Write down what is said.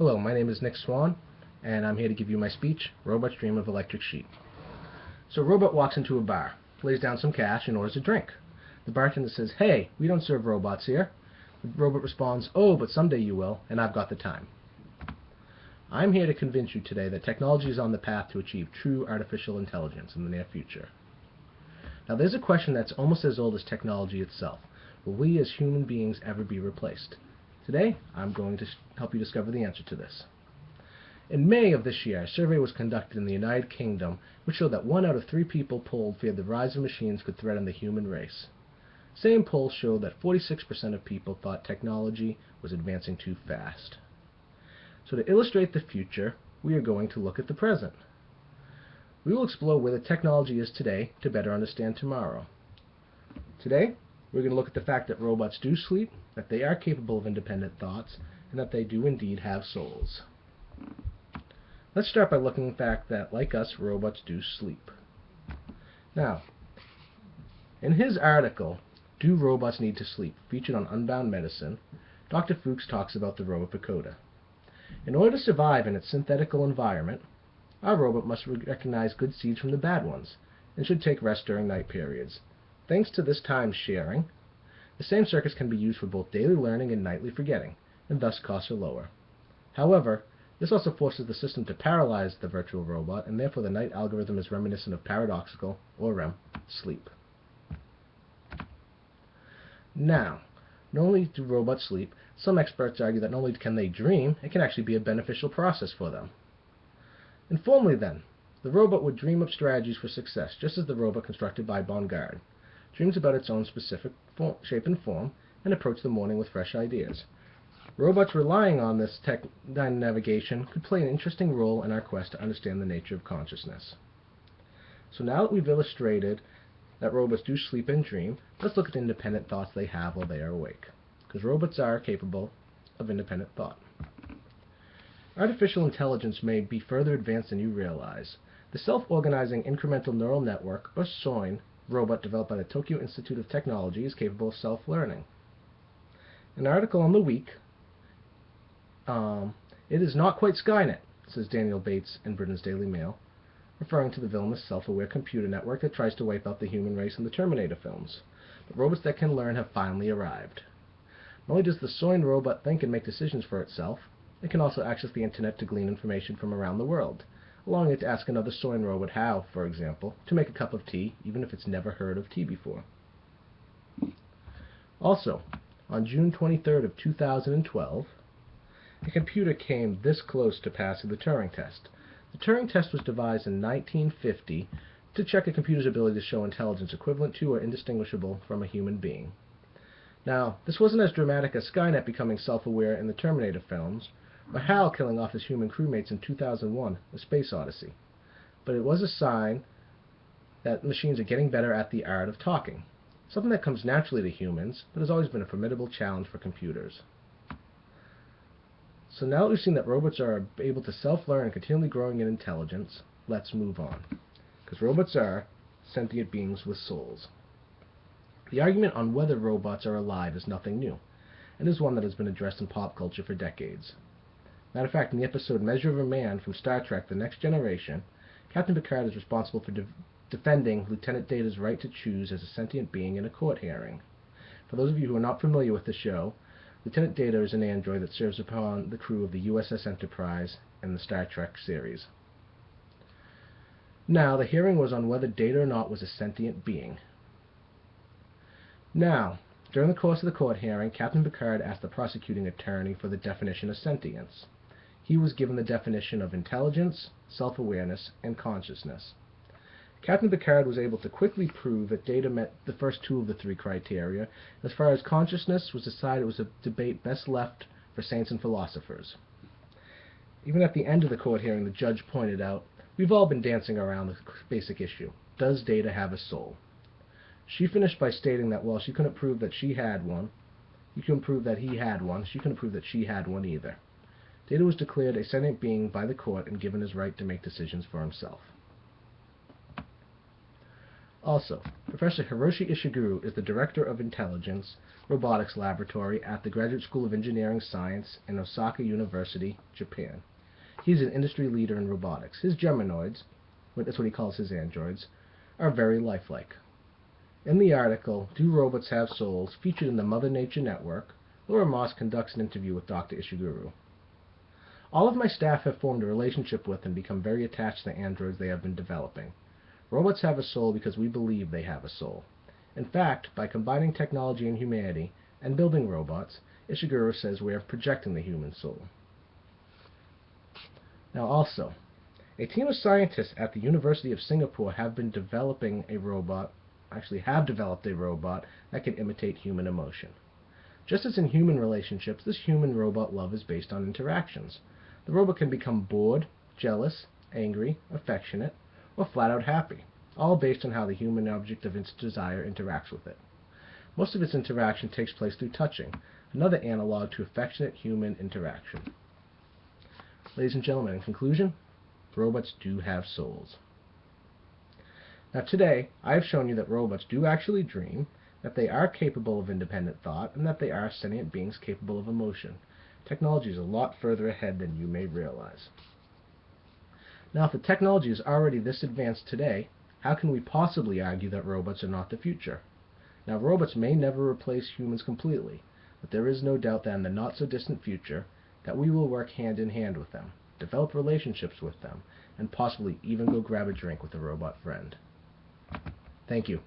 Hello, my name is Nick Swan, and I'm here to give you my speech, Robots Dream of Electric Sheep. So a robot walks into a bar, lays down some cash, and orders a drink. The bartender says, "Hey, we don't serve robots here." The robot responds, "Oh, but someday you will, and I've got the time." I'm here to convince you today that technology is on the path to achieve true artificial intelligence in the near future. Now there's a question that's almost as old as technology itself. Will we as human beings ever be replaced? Today, I'm going to help you discover the answer to this. In May of this year, a survey was conducted in the United Kingdom which showed that 1 out of 3 people polled feared the rise of machines could threaten the human race. Same poll showed that 46% of people thought technology was advancing too fast. So to illustrate the future, we are going to look at the present. We will explore where the technology is today to better understand tomorrow. Today, we're going to look at the fact that robots do sleep, that they are capable of independent thoughts, and that they do indeed have souls. Let's start by looking at the fact that, like us, robots do sleep. Now, in his article, "Do Robots Need to Sleep?" featured on Unbound Medicine, Dr. Fuchs talks about the robot Pagoda. In order to survive in its synthetical environment, our robot must recognize good seeds from the bad ones, and should take rest during night periods. Thanks to this time sharing, the same circuits can be used for both daily learning and nightly forgetting, and thus costs are lower. However, this also forces the system to paralyze the virtual robot, and therefore the night algorithm is reminiscent of paradoxical, or REM, sleep. Now, not only do robots sleep, some experts argue that not only can they dream, it can actually be a beneficial process for them. Informally then, the robot would dream up strategies for success, just as the robot constructed by Bongard dreams about its own specific shape and form, and approach the morning with fresh ideas. Robots relying on this tech navigation could play an interesting role in our quest to understand the nature of consciousness. So now that we've illustrated that robots do sleep and dream, let's look at the independent thoughts they have while they are awake, because robots are capable of independent thought. Artificial intelligence may be further advanced than you realize. The Self-Organizing Incremental Neural Network, or SOIN, robot developed by the Tokyo Institute of Technology is capable of self-learning. An article on the week, "It is not quite Skynet," says Daniel Bates in Britain's Daily Mail, referring to the villainous self-aware computer network that tries to wipe out the human race in the Terminator films. But robots that can learn have finally arrived. Not only does the SOIN robot think and make decisions for itself, it can also access the internet to glean information from around the world, allowing it to ask another SOIN robot how, for example, to make a cup of tea, even if it's never heard of tea before. Also, on June 23rd of 2012, a computer came this close to passing the Turing test. The Turing test was devised in 1950 to check a computer's ability to show intelligence equivalent to or indistinguishable from a human being. Now, this wasn't as dramatic as Skynet becoming self-aware in the Terminator films, or HAL killing off his human crewmates in 2001, A Space Odyssey. But it was a sign that machines are getting better at the art of talking, something that comes naturally to humans, but has always been a formidable challenge for computers. So now that we've seen that robots are able to self-learn and continually growing in intelligence, let's move on. Because robots are sentient beings with souls. The argument on whether robots are alive is nothing new, and is one that has been addressed in pop culture for decades. Matter of fact, in the episode Measure of a Man from Star Trek The Next Generation, Captain Picard is responsible for defending Lieutenant Data's right to choose as a sentient being in a court hearing. For those of you who are not familiar with the show, Lieutenant Data is an android that serves upon the crew of the USS Enterprise in the Star Trek series. Now, the hearing was on whether Data or not was a sentient being. Now, during the course of the court hearing, Captain Picard asked the prosecuting attorney for the definition of sentience. He was given the definition of intelligence, self-awareness, and consciousness. Captain Picard was able to quickly prove that Data met the first 2 of the 3 criteria. As far as consciousness was decided, it was a debate best left for saints and philosophers. Even at the end of the court hearing, the judge pointed out, "We've all been dancing around the basic issue. Does Data have a soul?" She finished by stating that while she couldn't prove that she had one, he couldn't prove that he had one, she couldn't prove that she had one either. Data was declared a sentient being by the court and given his right to make decisions for himself. Also, Professor Hiroshi Ishiguro is the Director of Intelligence Robotics Laboratory at the Graduate School of Engineering Science in Osaka University, Japan. He's an industry leader in robotics. His Geminoids, that's what he calls his androids, are very lifelike. In the article, Do Robots Have Souls?, featured in the Mother Nature Network, Laura Moss conducts an interview with Dr. Ishiguro. All of my staff have formed a relationship with and become very attached to the androids they have been developing. Robots have a soul because we believe they have a soul. In fact, by combining technology and humanity and building robots, Ishiguro says we are projecting the human soul. Now also, a team of scientists at the University of Singapore have developed a robot that can imitate human emotion. Just as in human relationships, this human-robot love is based on interactions. The robot can become bored, jealous, angry, affectionate, or flat-out happy, all based on how the human object of its desire interacts with it. Most of its interaction takes place through touching, another analog to affectionate human interaction. Ladies and gentlemen, in conclusion, robots do have souls. Now today, I have shown you that robots do actually dream, that they are capable of independent thought, and that they are sentient beings capable of emotion. Technology is a lot further ahead than you may realize. Now, if the technology is already this advanced today, how can we possibly argue that robots are not the future? Now, robots may never replace humans completely, but there is no doubt that in the not-so-distant future, that we will work hand in hand with them, develop relationships with them, and possibly even go grab a drink with a robot friend. Thank you.